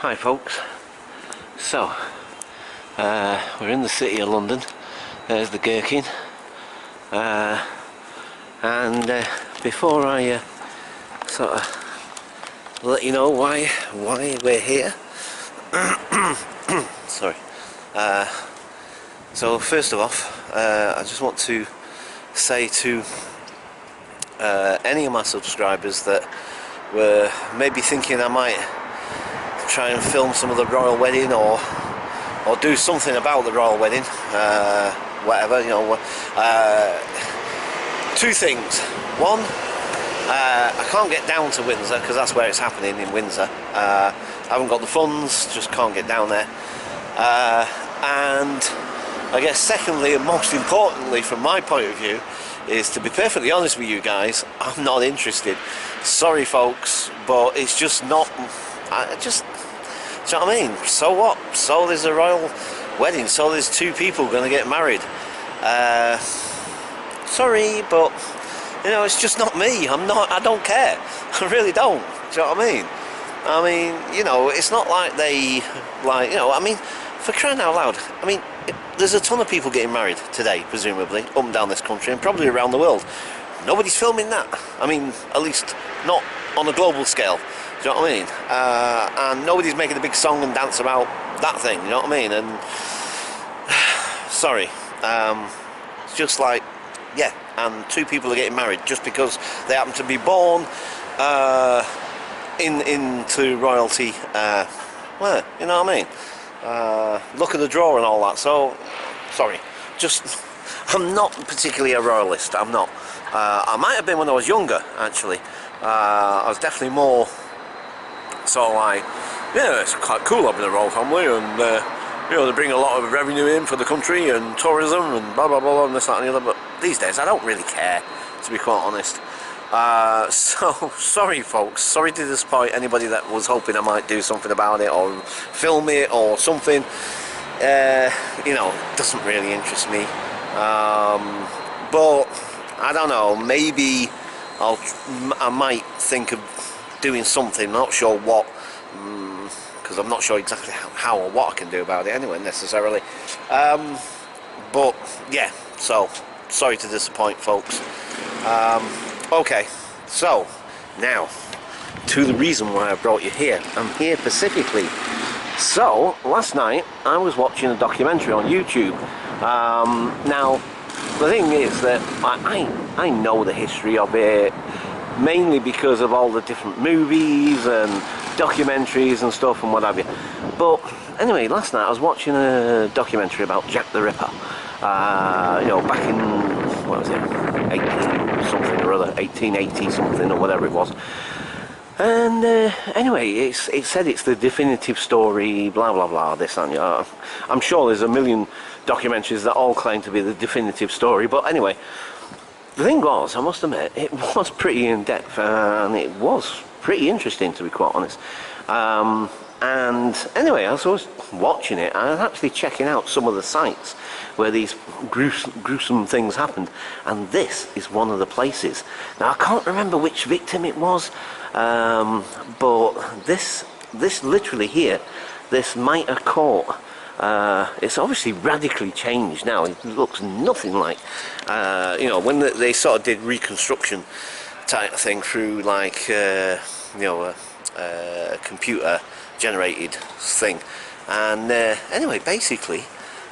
Hi folks, so we're in the city of London. There's the gherkin, and before I sort of let you know why we're here, sorry, so first of all, I just want to say to any of my subscribers that were maybe thinking I might try and film some of the royal wedding or do something about the royal wedding, whatever, you know. Two things. One, I can't get down to Windsor because that's where it's happening, in Windsor. I haven't got the funds, just can't get down there. And I guess secondly, and most importantly from my point of view, is to be perfectly honest with you guys, I'm not interested. Sorry folks, but it's just not. Do you know what I mean? So what? So there's a royal wedding, so there's two people going to get married. Sorry, but you know, it's just not me. I don't care. I really don't. Do you know what I mean? I mean, you know, it's not like they, like, you know, I mean, for crying out loud, I mean, there's a ton of people getting married today, presumably, up and down this country and probably around the world. Nobody's filming that. I mean, at least not on a global scale. Do you know what I mean? And nobody's making a big song and dance about that thing, you know what I mean? And sorry, it's just like, yeah, and two people are getting married just because they happen to be born into royalty. Well, you know what I mean? Look at the draw and all that. So, sorry, just I'm not particularly a royalist. I'm not. I might have been when I was younger, actually. I was definitely more. So like, yeah, it's quite cool having a royal family, and you know, they bring a lot of revenue in for the country and tourism and blah blah blah and this, that and the other. But these days I don't really care, to be quite honest. So sorry folks, sorry to disappoint anybody that was hoping I might do something about it or film it or something. You know, doesn't really interest me. But I don't know, maybe I might think of doing something, not sure what, because I'm not sure exactly how or what I can do about it anyway, necessarily. But yeah, so sorry to disappoint folks. Okay, so now to the reason why I brought you here. I'm here specifically. So last night I was watching a documentary on YouTube. Now the thing is that I know the history of it, mainly because of all the different movies and documentaries and stuff and what have you. But anyway, last night I was watching a documentary about Jack the Ripper. You know, back in, what was it, 18 something or other, 1880 something or whatever it was. And anyway, it said it's the definitive story, blah blah blah, this and that. I'm sure there's a million documentaries that all claim to be the definitive story, but anyway, the thing was, I must admit, it was pretty in-depth, and it was pretty interesting, to be quite honest. And anyway, as I was watching it, I was actually checking out some of the sites where these gruesome things happened, and this is one of the places. Now, I can't remember which victim it was, but this literally here, this Mitre Court, it's obviously radically changed now. It looks nothing like, you know, when they sort of did reconstruction type of thing through, like, you know, a computer generated thing. And anyway, basically,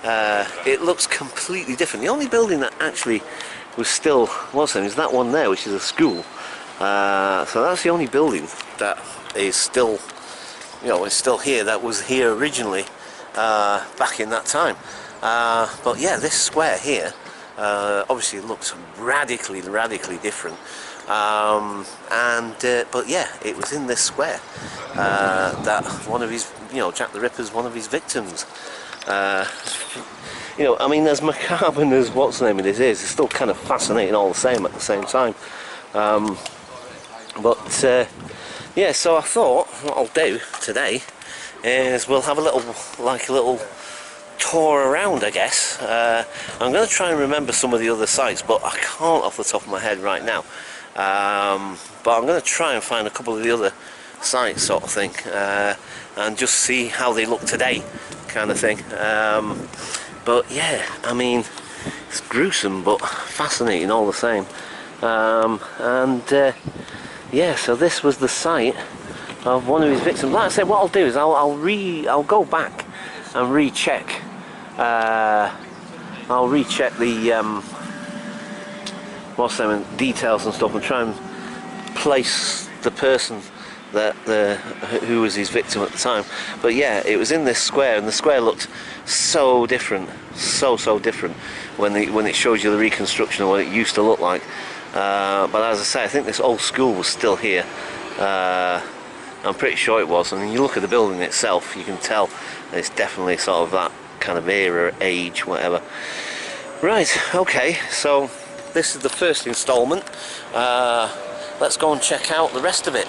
it looks completely different. The only building that actually was there is that one there, which is a school. So that's the only building that is still, you know, is still here, that was here originally. Back in that time, but yeah, this square here obviously looks radically different, but yeah, it was in this square that one of his, you know, Jack the Ripper's one of his victims. You know, I mean, as macabre and as what's the name of this is, it's still kind of fascinating all the same at the same time. But yeah, so I thought what I'll do today is we'll have a little tour around, I guess. I'm going to try and remember some of the other sites, but I can't off the top of my head right now. But I'm going to try and find a couple of the other site sort of thing, and just see how they look today, kind of thing. But yeah, I mean, it's gruesome but fascinating all the same. Yeah, so this was the site of one of his victims. Like I said, what I'll do is I'll go back and recheck. I'll recheck the what's them details and stuff, and try and place the person that who was his victim at the time. But yeah, it was in this square, and the square looked so different, so different when it shows you the reconstruction of what it used to look like. But as I say, I think this old school was still here. I'm pretty sure it was, and when you look at the building itself, you can tell it's definitely sort of that kind of era, age, whatever. Right, okay, so this is the first installment. Let's go and check out the rest of it.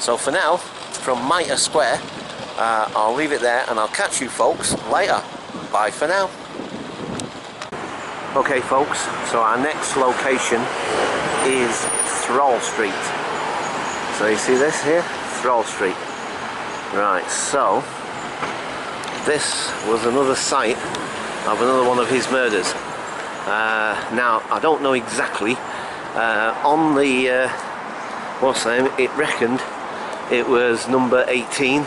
So for now, from Mitre Square, I'll leave it there, and I'll catch you folks later. Bye for now. Okay folks, so our next location is Thrall Street. So you see this here? Thrall Street. Right, so this was another site of another one of his murders. Now, I don't know exactly. On the what's the name? It reckoned it was number 18,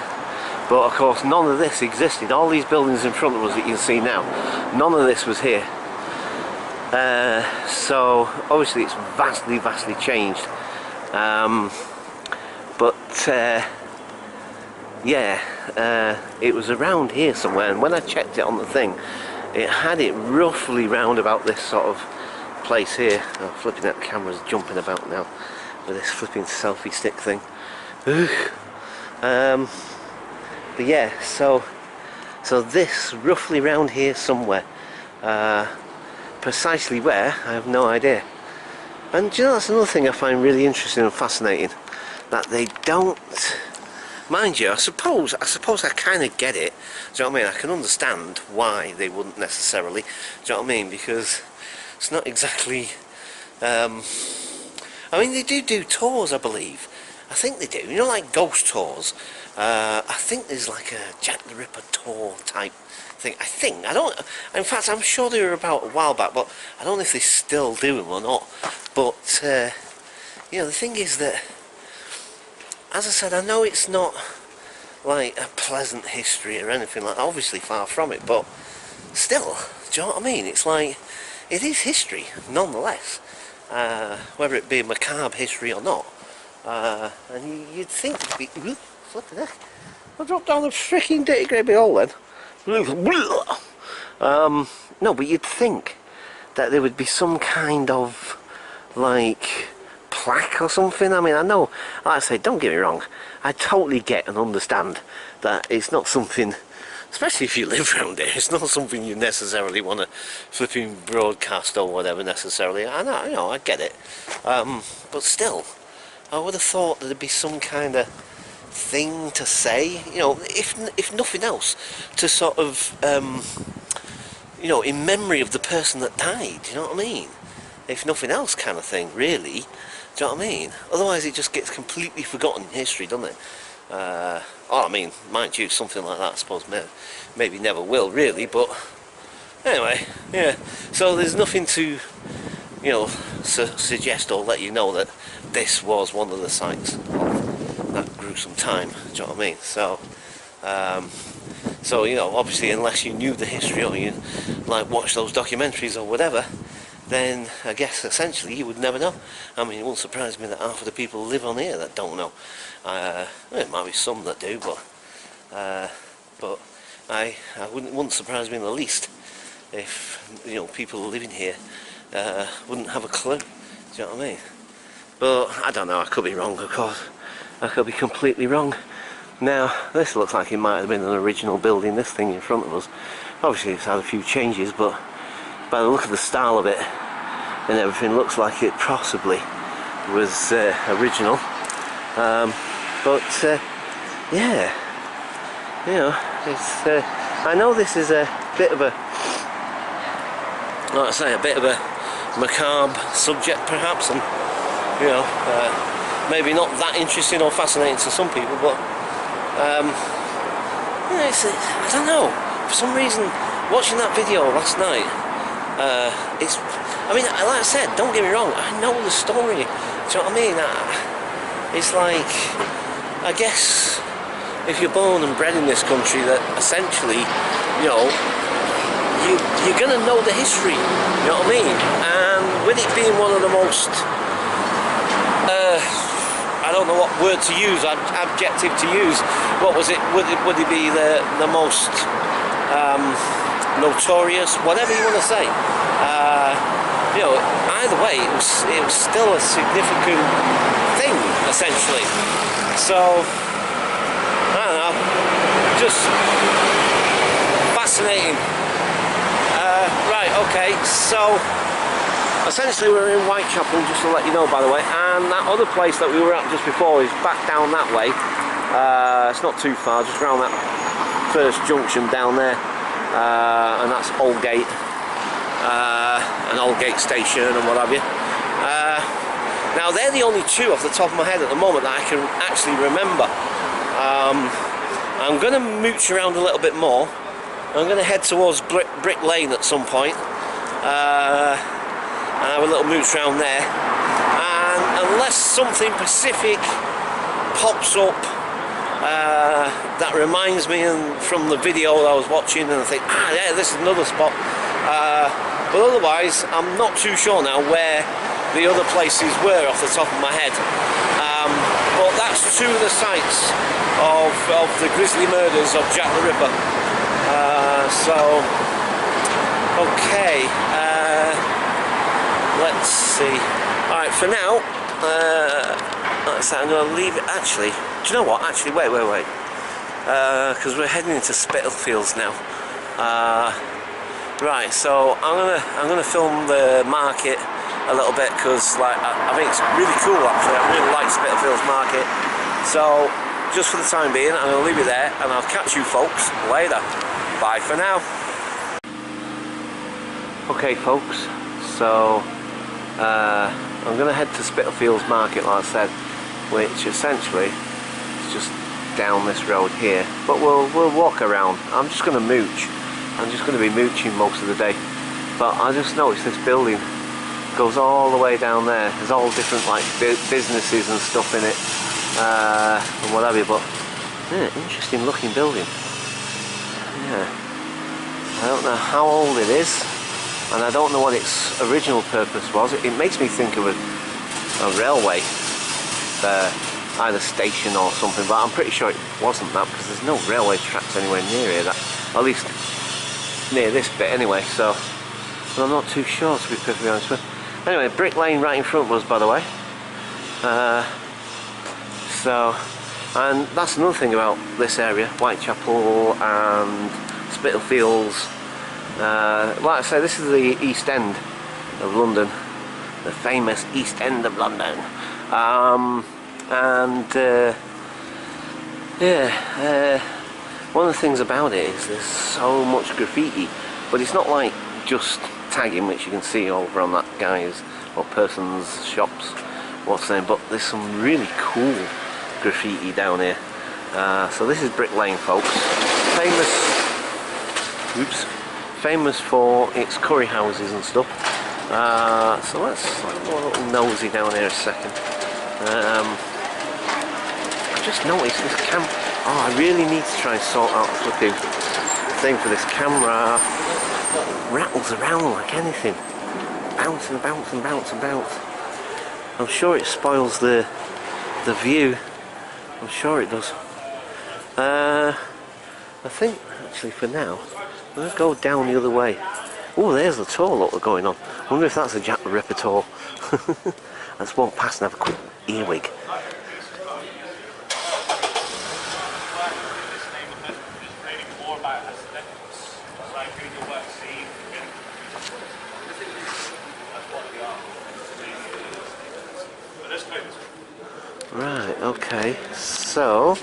but of course none of this existed. All these buildings in front of us that you can see now, none of this was here. So obviously it's vastly changed. Yeah, it was around here somewhere, and when I checked it on the thing, it had it roughly round about this sort of place here. Oh, flipping that camera's jumping about now with this flipping selfie stick thing. But yeah, so this roughly round here somewhere. Precisely where, I have no idea. And do you know, that's another thing I find really interesting and fascinating, that they don't, mind you, I suppose I kind of get it. Do you know what I mean? I can understand why they wouldn't necessarily. Do you know what I mean? Because it's not exactly. I mean, they do tours, I believe. I think they do. You know, like ghost tours. I think there's like a Jack the Ripper tour type thing. I think. I don't. In fact, I'm sure they were about a while back, but I don't know if they still do them or not. But you know, the thing is that, as I said, I know it's not like a pleasant history or anything like that, obviously far from it, but still, do you know what I mean? It's like, it is history, nonetheless, whether it be macabre history or not. And you'd think it'd be, flipping heck, I dropped down the freaking dirty grey big hole then. No, but you'd think that there would be some kind of, like, plaque or something. I mean, I know, like I say, don't get me wrong, I totally get and understand that it's not something, especially if you live around here, it's not something you necessarily want to flipping broadcast or whatever necessarily. I know, I get it. But still, I would have thought there'd be some kind of thing to say, you know, if nothing else, to sort of, you know, in memory of the person that died, you know what I mean? If nothing else kind of thing, really. Do you know what I mean? Otherwise it just gets completely forgotten in history, doesn't it? Oh, I mean, mind you, something like that I suppose maybe never will, really, but anyway, yeah. So there's nothing to, you know, suggest or let you know that this was one of the sites of that gruesome time. Do you know what I mean? So you know, obviously, unless you knew the history or you like watch those documentaries or whatever, then I guess essentially you would never know. I mean, it won't surprise me that half of the people who live on here that don't know. It might be some that do, but I wouldn't surprise me in the least if, you know, people living here wouldn't have a clue. Do you know what I mean? But I don't know. I could be wrong, of course. I could be completely wrong. Now, this looks like it might have been an original building. This thing in front of us. Obviously, it's had a few changes, but by the look of the style of it and everything, looks like it possibly was original. Yeah, you know, it's. I know this is a bit of a, like I say, a bit of a macabre subject, perhaps, and you know, maybe not that interesting or fascinating to some people, but yeah, I don't know. For some reason, watching that video last night, I mean, like I said, don't get me wrong, I know the story. Do you know what I mean? It's like, I guess, if you're born and bred in this country, that essentially, you know, you're gonna know the history. You know what I mean? And with it being one of the most, I don't know what word to use, adjective to use. What was it? Would it be the most notorious, whatever you want to say? You know, either way, it was still a significant thing, essentially. So I don't know, just fascinating. Right, okay, so essentially we're in Whitechapel, just to let you know, by the way, and that other place that we were at just before is back down that way. It's not too far, just around that first junction down there, and that's Aldgate, an Aldgate station and what have you. Now they're the only two off the top of my head at the moment that I can actually remember. I'm going to mooch around a little bit more. I'm going to head towards Brick Lane at some point, and have a little mooch around there. And unless something specific pops up that reminds me from the video that I was watching, and I think, yeah, this is another spot. But otherwise, I'm not too sure now where the other places were off the top of my head. But that's two of the sites of the grisly murders of Jack the Ripper. So, okay, let's see. Alright, for now, I'm going to leave it. Actually, do you know what? Actually, wait. Because we're heading into Spitalfields now. Right, so I'm gonna film the market a little bit, because like I think it's really cool actually. I really like Spitalfields Market. So just for the time being, I'm gonna leave it there, and I'll catch you folks later. Bye for now. Okay folks, so I'm gonna head to Spitalfields Market, like I said, which essentially is just down this road here, but we'll walk around. I'm just gonna mooch. I'm just going to be mooching most of the day, but I just noticed this building goes all the way down there. There's all different like businesses and stuff in it, and what have you. But yeah, interesting looking building. Yeah, I don't know how old it is, and I don't know what its original purpose was. It makes me think of a railway, either station or something, but I'm pretty sure it wasn't that, because there's no railway tracks anywhere near here. That, at least near this bit anyway, so I'm not too sure, to be perfectly honest with you. Anyway, Brick Lane right in front of us, by the way. So, and that's another thing about this area, Whitechapel and Spitalfields. Like I say, this is the East End of London, the famous East End of London. Yeah. One of the things about it is there's so much graffiti, but it's not like just tagging, which you can see over on that guy's or person's shops, what's there, but there's some really cool graffiti down here. So this is Brick Lane, folks. Famous for its curry houses and stuff. So let's have a little nosy down here a second. I just noticed this camera. Oh, I really need to try and sort out the fucking thing for this camera. Rattles around like anything. Bounce and bounce and bounce and bounce. I'm sure it spoils the view. I'm sure it does. I think actually for now, I'm going to go down the other way. Oh, there's the tour lot going on. I wonder if that's a Jack the Ripper tour. Let's walk past and have a quick earwig. Right, okay, so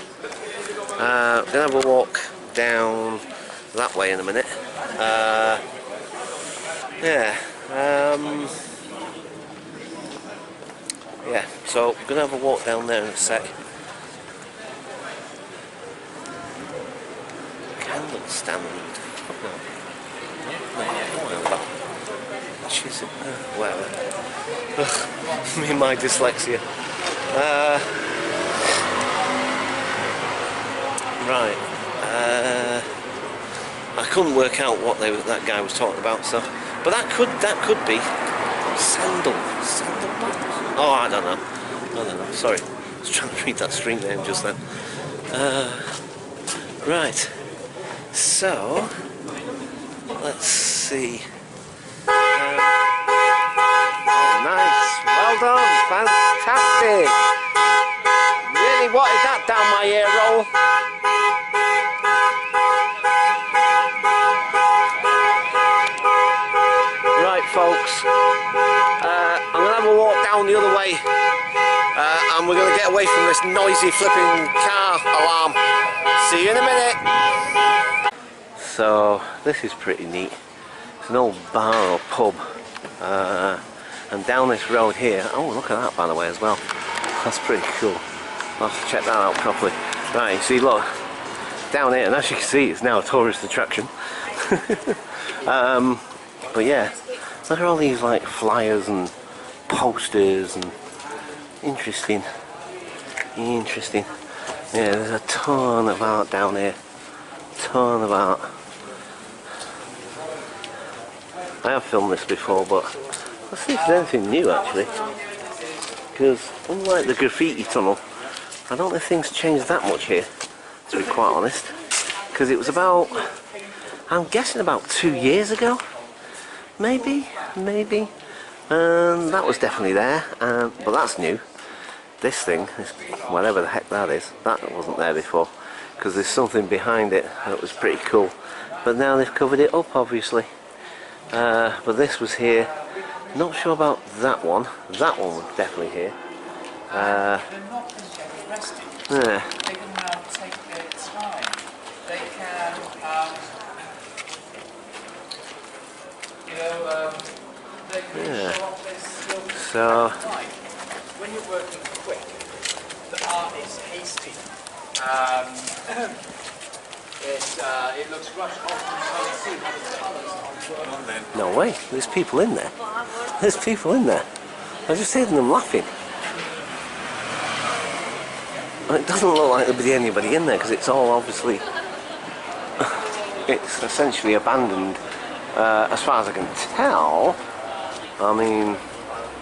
I'm going to have a walk down that way in a minute. yeah, so we're gonna have a walk down there in a sec. Candle stand. She's whatever. Ugh, me and my dyslexia. Right. I couldn't work out what that guy was talking about. So, but that could be sandal. Oh, I don't know. Sorry, I was trying to read that street name just then. Right. So let's see. Oh, nice. Well done. Fantastic. Really wanted that down my ear roll. Right, folks. I'm going to have a walk down the other way. And we're going to get away from this noisy flipping car alarm. See you in a minute. So, this is pretty neat. It's an old bar or pub. And down this road here, oh look at that by the way as well. That's pretty cool. I'll have to check that out properly. Right, you see, look, down here, and as you can see, it's now a tourist attraction. But yeah, look at all these like flyers and posters and interesting. Yeah, there's a ton of art down here. Ton of art. I have filmed this before, but let's see if there's anything new actually. Because unlike the graffiti tunnel, I don't think things changed that much here, to be quite honest. Because it was about, I'm guessing about 2 years ago, maybe. That was definitely there, but that's new. This thing, whatever the heck that is, that wasn't there before. Because there's something behind it that was pretty cool. But now they've covered it up, obviously. But this was here. Not sure about that one. That one was definitely here. They're not arrested. Yeah. They can take their time. They can, they can show off their skills. So. When you're working quick, the art is hasty. It looks rushed off and you can't see how the colours on them. No way, there's people in there. There's people in there. I just heard them laughing. It doesn't look like there'll be anybody in there because it's all obviously, it's essentially abandoned as far as I can tell. I mean,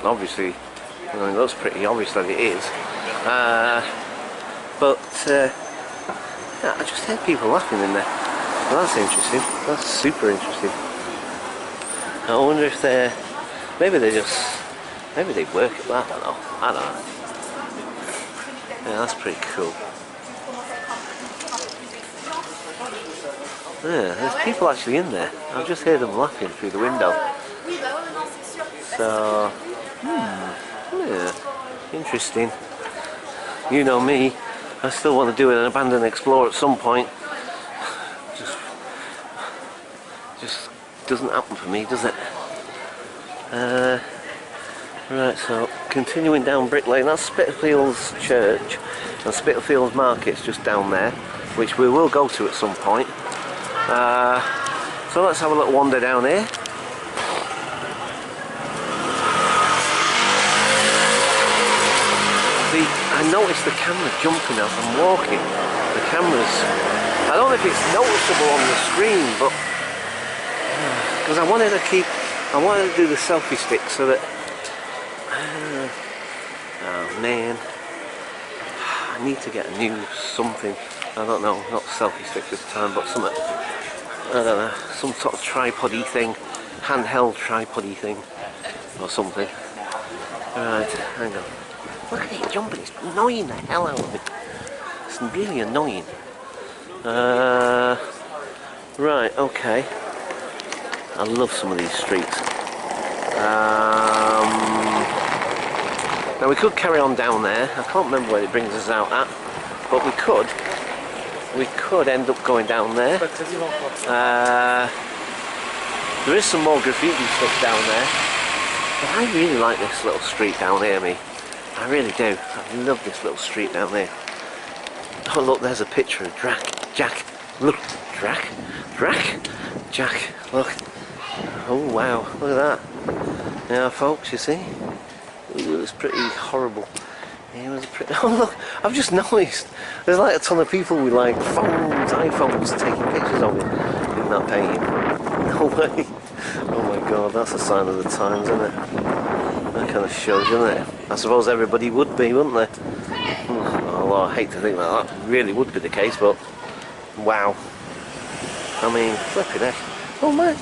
obviously, it looks pretty obvious that it is. Yeah, I just heard people laughing in there. Well, that's interesting. That's super interesting. I wonder if they're, maybe they work at that. I don't know. Yeah, that's pretty cool. Yeah, there's people actually in there. I've just heard them laughing through the window. So, yeah, interesting. You know me, I still want to do an abandoned explore at some point. Just doesn't happen for me, does it? Right, so continuing down Brick Lane, that's Spitalfields Church and Spitalfields Market's just down there, which we will go to at some point. So let's have a little wander down here. See, I noticed the camera jumping as I'm walking. The camera's, I don't know if it's noticeable on the screen, but because I wanted to do the selfie stick so that, oh man, I need to get a new something. I don't know, not selfie stick this time, but something, I don't know, some sort of tripod-y thing, handheld tripod-y thing, or something. Alright, hang on. Look at it jumping, it's annoying the hell out of me. It's really annoying. Right, okay. I love some of these streets. Now we could carry on down there. I can't remember where it brings us out at, but we could end up going down there. There is some more graffiti stuff down there, but I really like this little street down here, me. I really do. I love this little street down there. Oh look, there's a picture of Jack. Look, Jack. Look. Oh wow, look at that. Yeah, folks, you see? It was pretty horrible. It was pretty. Oh look, I've just noticed. There's like a ton of people with like phones, iPhones, taking pictures of it in that painting. No way. Oh my god, that's a sign of the times, isn't it? That kind of shows, doesn't it? I suppose everybody would be, wouldn't they? Although I hate to think that really would be the case, but wow. I mean, flipping heck. Oh man,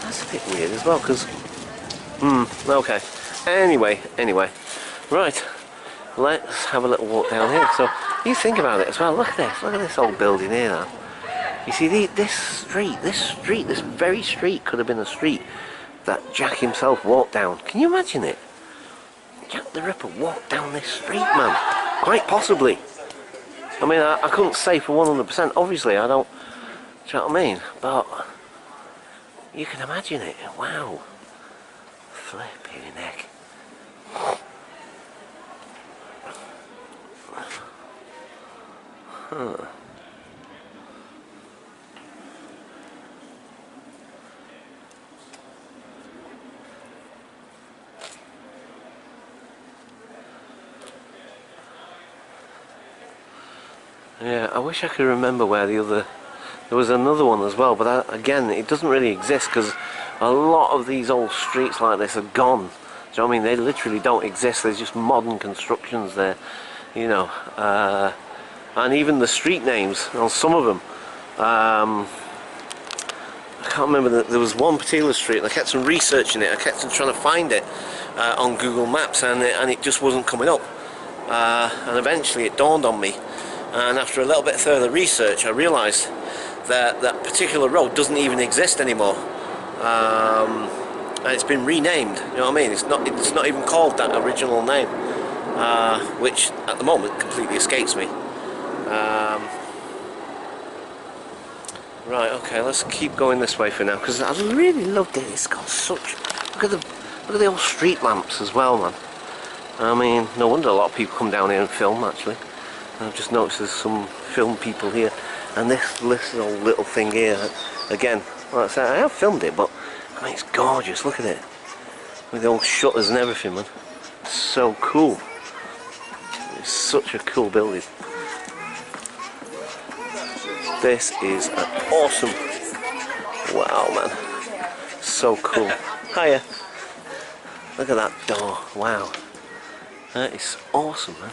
that's a bit weird as well, because... okay. Anyway. Right, let's have a little walk down here. So, you think about it as well. Look at this old building here now. You see, this very street could have been a street that Jack himself walked down. Can you imagine it? Jack the Ripper walked down this street, man. Quite possibly. I mean, I couldn't say for 100%, obviously, I don't... Do you know what I mean? But... you can imagine it. Wow. Flipping heck. Huh. Yeah, I wish I could remember where the other... There was another one as well, but again, it doesn't really exist because a lot of these old streets like this are gone. Do you know what I mean? They literally don't exist. There's just modern constructions there, you know. And even the street names on some of them. I can't remember. There was one particular street, and I kept on researching it. I kept on trying to find it on Google Maps, and it just wasn't coming up. And eventually it dawned on me. And after a little bit further research, I realised that that particular road doesn't even exist anymore, and it's been renamed. You know what I mean? It's not even called that original name, which at the moment completely escapes me. Right, okay, let's keep going this way for now because I really loved it. It's got such look at the old street lamps as well, man. I mean, no wonder a lot of people come down here and film actually. I've just noticed there's some film people here, and this little thing here, again, like I said, I have filmed it, but I mean, it's gorgeous. Look at it, with the old shutters and everything, man. It's so cool. It's such a cool building. This is an awesome. Wow, man, so cool. Hiya. Look at that door. Wow, that is awesome, man.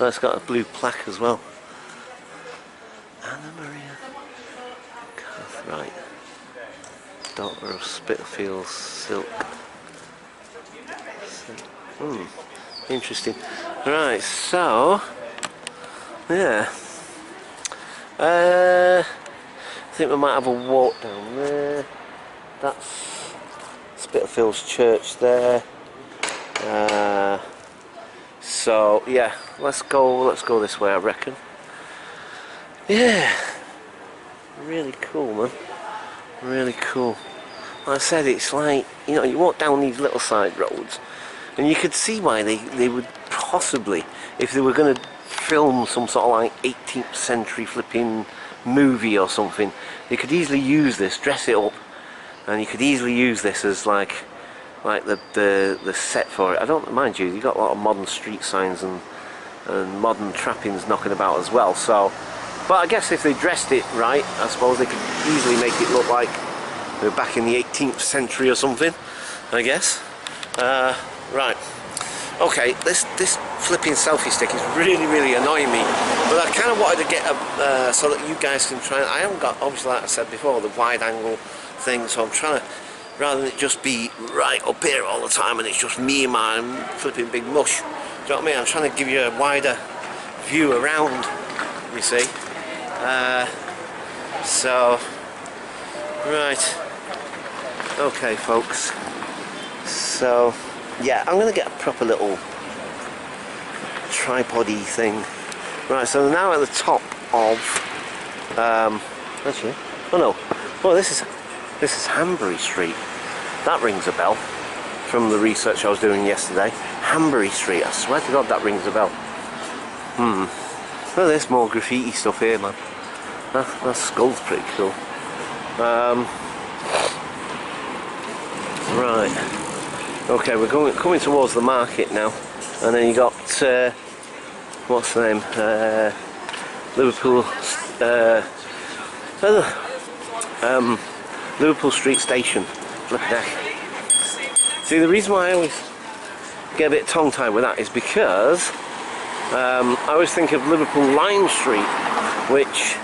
It's got a blue plaque as well. Anna Maria Cartwright, daughter of Spitalfield Silk. Interesting. Right, so yeah. I think we might have a walk down there. That's Spitalfield's church there. So yeah, let's go this way, I reckon. Yeah, really cool, man. Really cool. Like I said, it's like, you know, you walk down these little side roads, and you could see why they would possibly, if they were going to film some sort of like 18th century flipping movie or something, they could easily use this, dress it up, and you could easily use this as like the set for it. I don't mind you got a lot of modern street signs and modern trappings knocking about as well, so but I guess if they dressed it right, I suppose they could easily make it look like they were back in the 18th century or something, I guess. Right, okay, this flipping selfie stick is really annoying me, but I kind of wanted to get a so that you guys can try. I haven't got, obviously, like I said before, the wide angle thing, so I'm trying to, rather than it just be right up here all the time and it's just me and my flipping big mush. Do you know what I mean? I'm trying to give you a wider view around, you see. So, right. Okay, folks. So, yeah, I'm going to get a proper little tripod-y thing. Right, so we're now at the top of, actually, oh no, well this is Hanbury Street. That rings a bell from the research I was doing yesterday. Hanbury Street. I swear to God that rings a bell. Look at this, more graffiti stuff here, man. That skull's pretty cool. Right. Okay, we're coming towards the market now, and then you got what's the name? Liverpool. Liverpool Street Station. Flipping heck. See, the reason why I always get a bit tongue-tied with that is because I always think of Liverpool Lime Street, which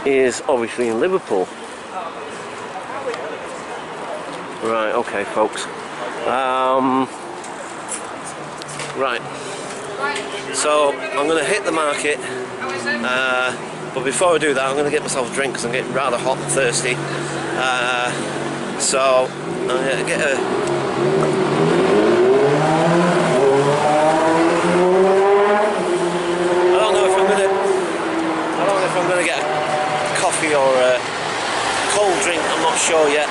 is obviously in Liverpool. Right, okay, folks. Right. So I'm going to hit the market, but before I do that, I'm going to get myself a drink because I'm getting rather hot and thirsty. So I'm going to get a. I don't know if I'm going to get a coffee or a cold drink. I'm not sure yet.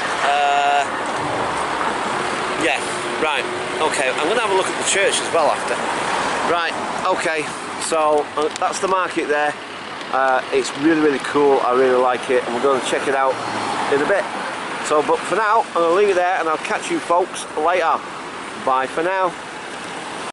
Yeah, right, okay, I'm going to have a look at the church as well after. Right, okay, so that's the market there. It's really, really cool. I really like it, and we're going to check it out in a bit. So, but for now, I'm going to leave it there, and I'll catch you folks later. Bye for now.